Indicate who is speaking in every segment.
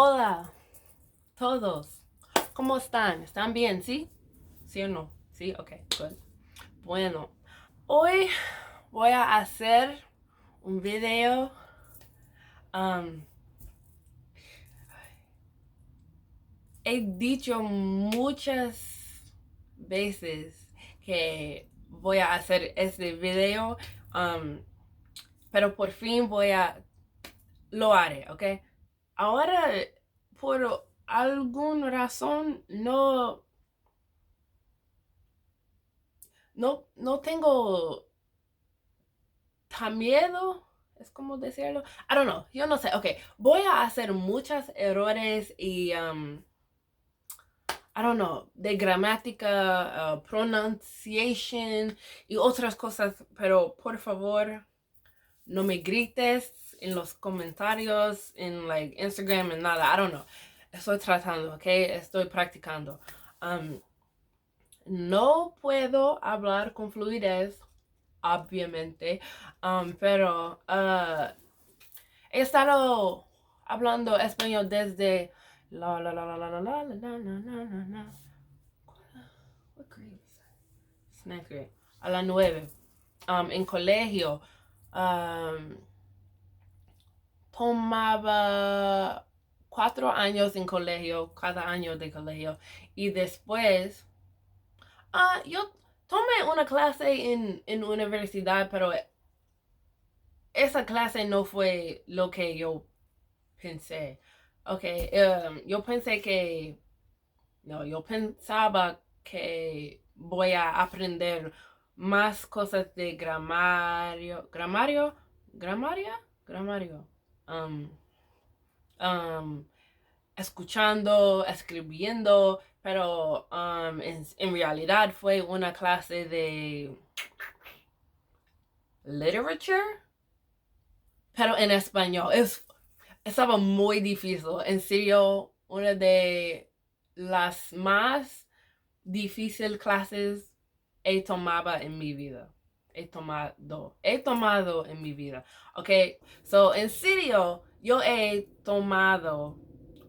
Speaker 1: Hola, todos. ¿Cómo están? ¿Están bien? ¿Sí? ¿Sí o no? Sí, ok, good. Bueno, hoy voy a hacer un video. um, He dicho muchas veces que voy a hacer este video, um, pero por fin lo haré, ¿ok? Ahora, por alguna razón, no tengo tan miedo, es como decirlo. I don't know, yo no sé. Ok, voy a hacer muchos errores y, I don't know, de gramática, pronunciation y otras cosas, pero por favor, no me grites en los comentarios, en like Instagram, en nada. I don't know. Estoy tratando, ok, estoy practicando. No puedo hablar con fluidez, obviamente, pero he estado hablando español desde la. What grade is that? It's ninth grade. A la 9. En colegio. Um, Tomaba 4 años en colegio, cada año de colegio. Y después, yo tomé una clase en universidad, pero esa clase no fue lo que yo pensé. Ok, yo pensé que, no, yo pensaba que voy a aprender más cosas de gramario, um, um, escuchando, escribiendo, pero en realidad fue una clase de literature, pero en español. Estaba muy difícil, en serio, una de las más difíciles clases he tomado en mi vida. He tomado en mi vida. Ok, so en serio, yo he tomado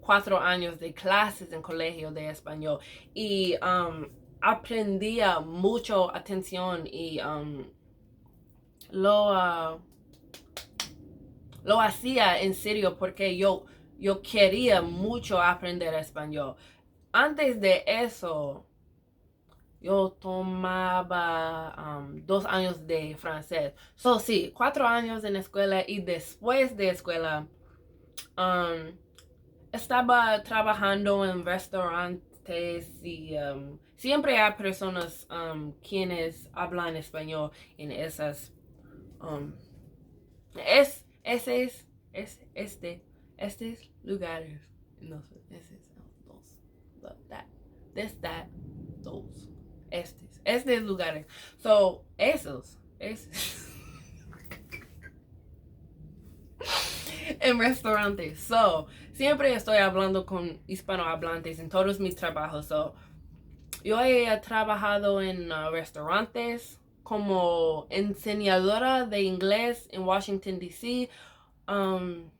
Speaker 1: 4 años de clases en colegio de español y aprendía mucho atención y lo, uh, lo hacía en serio porque yo quería mucho aprender español. Antes de eso, yo tomaba 2 años de francés. So, sí, 4 años en escuela y después de escuela estaba trabajando en restaurantes y siempre hay personas quienes hablan español en um, ese es estos lugares. No sé, that, those, estos lugares. So, en restaurantes. So, siempre estoy hablando con hispanohablantes en todos mis trabajos. So, yo he trabajado en restaurantes como enseñadora de inglés en Washington, D.C., en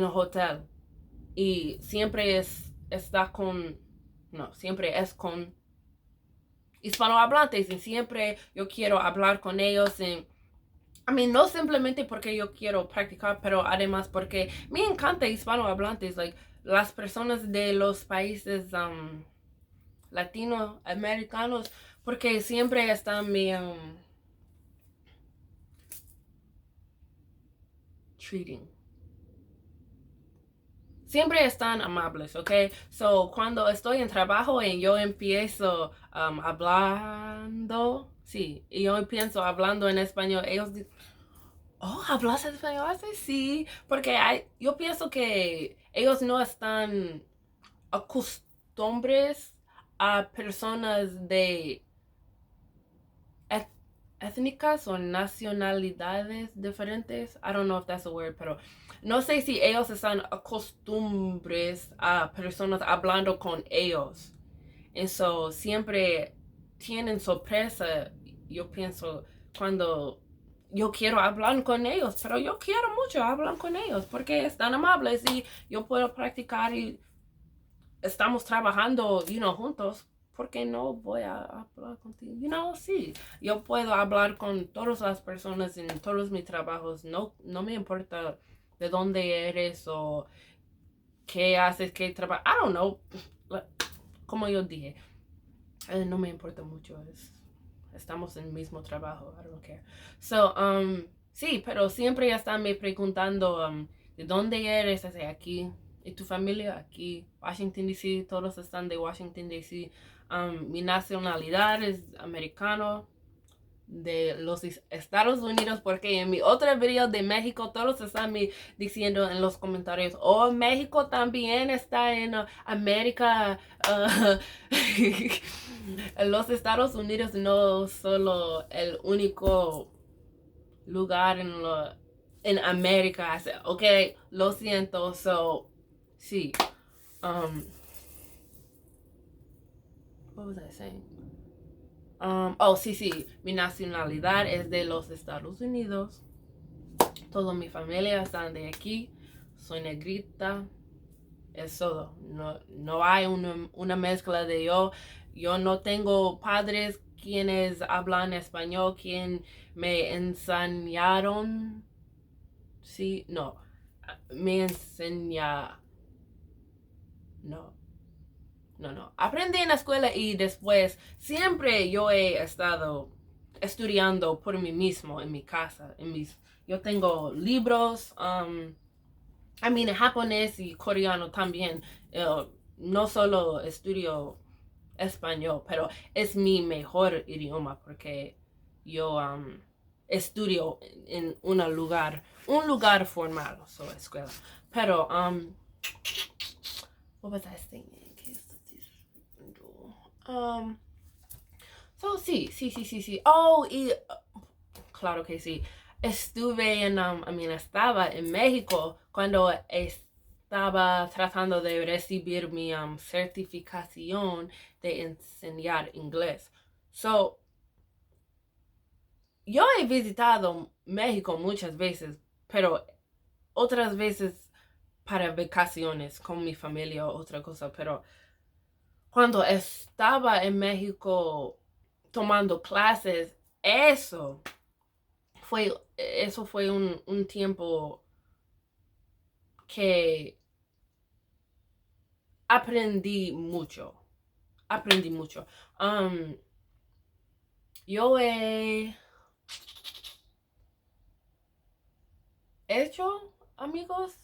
Speaker 1: un hotel. Y siempre es con hispanohablantes y siempre yo quiero hablar con ellos no simplemente porque yo quiero practicar, pero además porque me encanta hispanohablantes, like las personas de los países latinoamericanos, porque siempre están treating. Siempre están amables, ¿ok? So, cuando estoy en trabajo y yo empiezo hablando, sí, y yo empiezo hablando en español, ellos dicen, oh, ¿hablas español? Sí, porque yo pienso que ellos no están acostumbrados a personas de étnicas o nacionalidades diferentes. I don't know if that's a word, pero no sé si ellos están acostumbrados a personas hablando con ellos. Siempre tienen sorpresa, yo pienso, cuando yo quiero hablar con ellos, pero yo quiero mucho hablar con ellos porque están amables y yo puedo practicar y estamos trabajando, juntos. ¿Por qué no voy a hablar contigo? Sí, yo puedo hablar con todas las personas en todos mis trabajos. No, no me importa de dónde eres o qué haces, qué trabajas. I don't know. Como yo dije, no me importa mucho. Estamos en el mismo trabajo. I don't care. So, sí, pero siempre están me preguntando de dónde eres. Así, aquí. ¿Y tu familia? Aquí. Washington, D.C. Todos están de Washington, D.C. Mi nacionalidad es americano de los Estados Unidos, porque en mi otro video de México todos están diciendo en los comentarios, oh, México también está en América. Los Estados Unidos no solo el único lugar en América. Ok, lo siento. So, sí. What was I saying? Sí, mi nacionalidad es de los Estados Unidos. Toda mi familia está de aquí. Soy negrita. Es todo. No hay una mezcla de yo. Yo no tengo padres quienes hablan español, quien me enseñaron. Sí, no. Me enseña. No. No. Aprendí en la escuela y después siempre yo he estado estudiando por mí mismo en mi casa. Yo tengo libros, japonés y coreano también. No solo estudio español, pero es mi mejor idioma porque yo estudio en un lugar formal, escuela. Pero, what was I saying? Sí. Oh, y claro que sí. Estaba en México cuando estaba tratando de recibir mi certificación de enseñar inglés. So, yo he visitado México muchas veces, pero otras veces para vacaciones con mi familia o otra cosa, pero cuando estaba en México tomando clases, eso fue un tiempo que aprendí mucho. Yo he hecho amigos.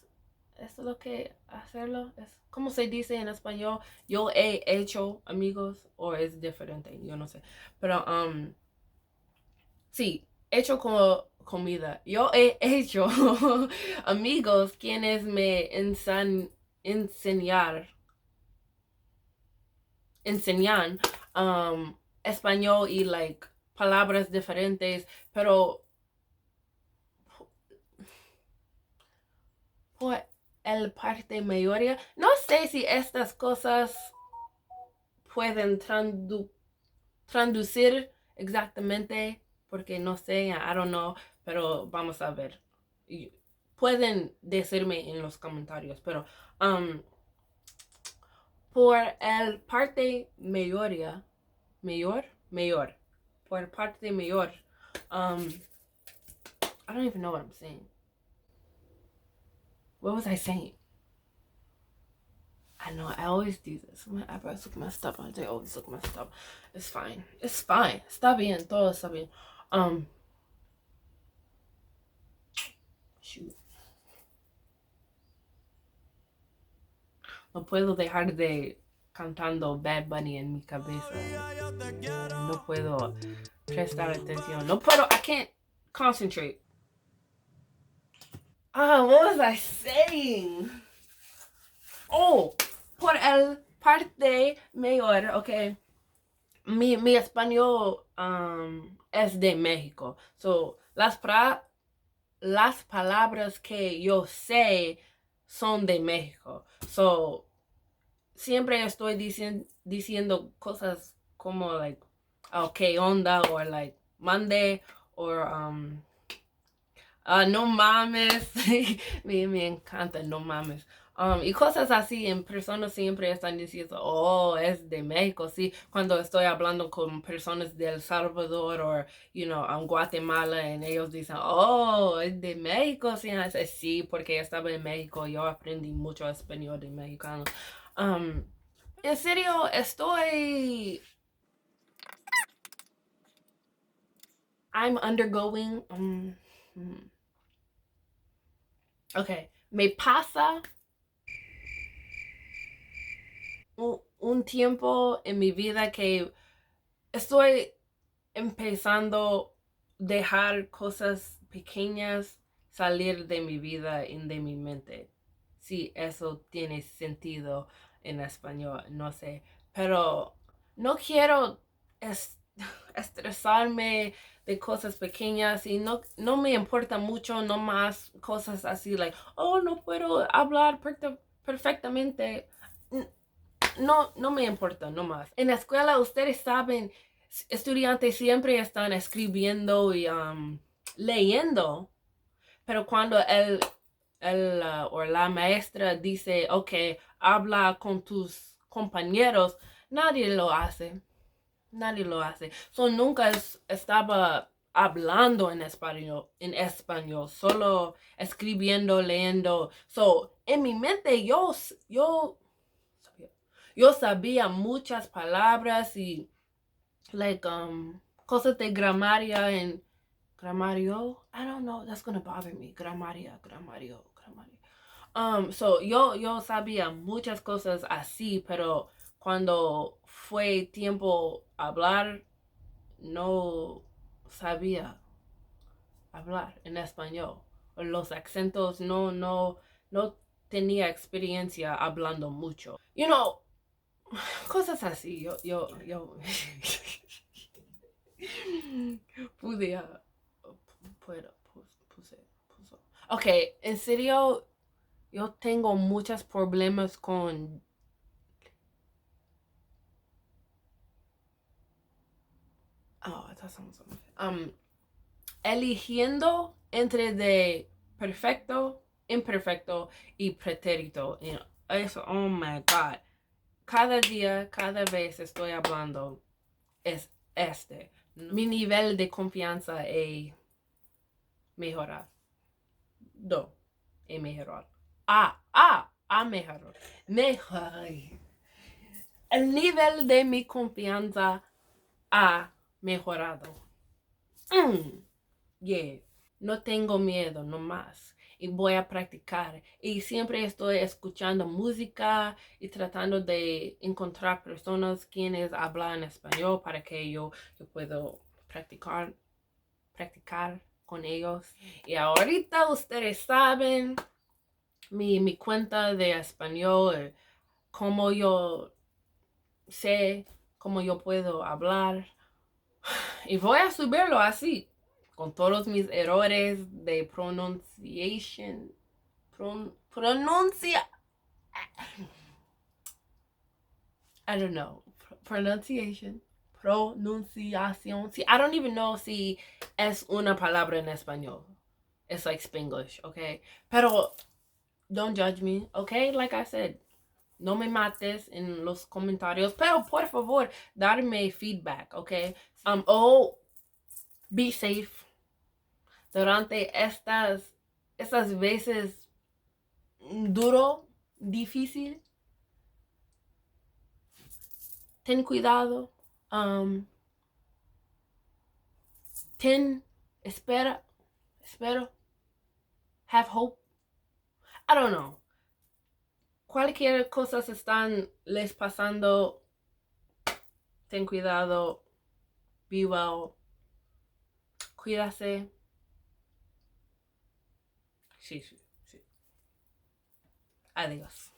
Speaker 1: Eso es lo que hacerlo. ¿Cómo se dice en español? Yo he hecho amigos o es diferente, yo no sé. Pero sí, hecho como comida. Yo he hecho amigos quienes me enseñan español y palabras diferentes, pero por el parte mayoría, no sé si estas cosas pueden traducir exactamente, porque no sé, I don't know, pero vamos a ver. Pueden decirme en los comentarios, pero por el parte mayor, por parte mayor, I don't even know what I'm saying. What was I saying? I know, I always do this. My eyebrows look messed up. They always look messed up. It's fine. Está bien, todo está bien. Shoot. No puedo dejar de cantando Bad Bunny en mi cabeza. No puedo prestar atención. No puedo, I can't concentrate. What was I saying? Oh, por el parte mayor, okay. Mi español es de México. So, las palabras que yo sé son de México. So, siempre estoy diciendo cosas como, ¿qué onda? O, mande, o, No mames. Me encanta, no mames. Y cosas así, en personas siempre están diciendo, oh, es de México, sí. Cuando estoy hablando con personas de El Salvador o, Guatemala, y ellos dicen, oh, es de México, sí, sí, porque estaba en México, yo aprendí mucho español de mexicano. En serio, I'm undergoing, okay, me pasa un tiempo en mi vida que estoy empezando a dejar cosas pequeñas salir de mi vida y de mi mente. Si eso tiene sentido en español, no sé. Pero no quiero estresarme de cosas pequeñas y no me importa mucho, no más cosas así, like, oh, no puedo hablar perfectamente. No me importa, no más. En la escuela, ustedes saben, estudiantes siempre están escribiendo y leyendo, pero cuando o la maestra dice, ok, habla con tus compañeros, nadie lo hace. Nadie lo hace. So, nunca estaba hablando en español, solo escribiendo, leyendo. So, en mi mente yo sabía muchas palabras y like cosas de gramaria and gramario. I don't know, that's gonna bother me. Gramario. So yo sabía muchas cosas así, pero cuando fue tiempo hablar, no sabía hablar en español. Los acentos no tenía experiencia hablando mucho. Cosas así, yo pude, puedo, puso. Ok, en serio, yo tengo muchos problemas con, oh, that sounds so eligiendo entre de perfecto, imperfecto y pretérito. Eso, oh my God. Cada día, cada vez estoy hablando es este. Mi nivel de confianza es mejorar. No, es mejorar. A mejorar. Mejorar. El nivel de mi confianza ha mejorado. Yeah. No tengo miedo, no más. Y voy a practicar. Y siempre estoy escuchando música y tratando de encontrar personas quienes hablan español para que yo pueda practicar con ellos. Y ahorita ustedes saben mi cuenta de español, cómo yo sé, cómo yo puedo hablar. Y voy a subirlo así, con todos mis errores de pronunciation. Pronuncia. I don't know. Pronunciation. Pronunciación. See, I don't even know si es una palabra en español. It's like Spanglish, okay? Pero don't judge me, okay? Like I said, no me mates en los comentarios, pero por favor, darme feedback, okay? Be safe durante estas veces duro, difícil. Ten cuidado. Espero. Have hope. I don't know. Cualquier cosa están les pasando. Ten cuidado. Be well. Cuídase. Sí. Adiós.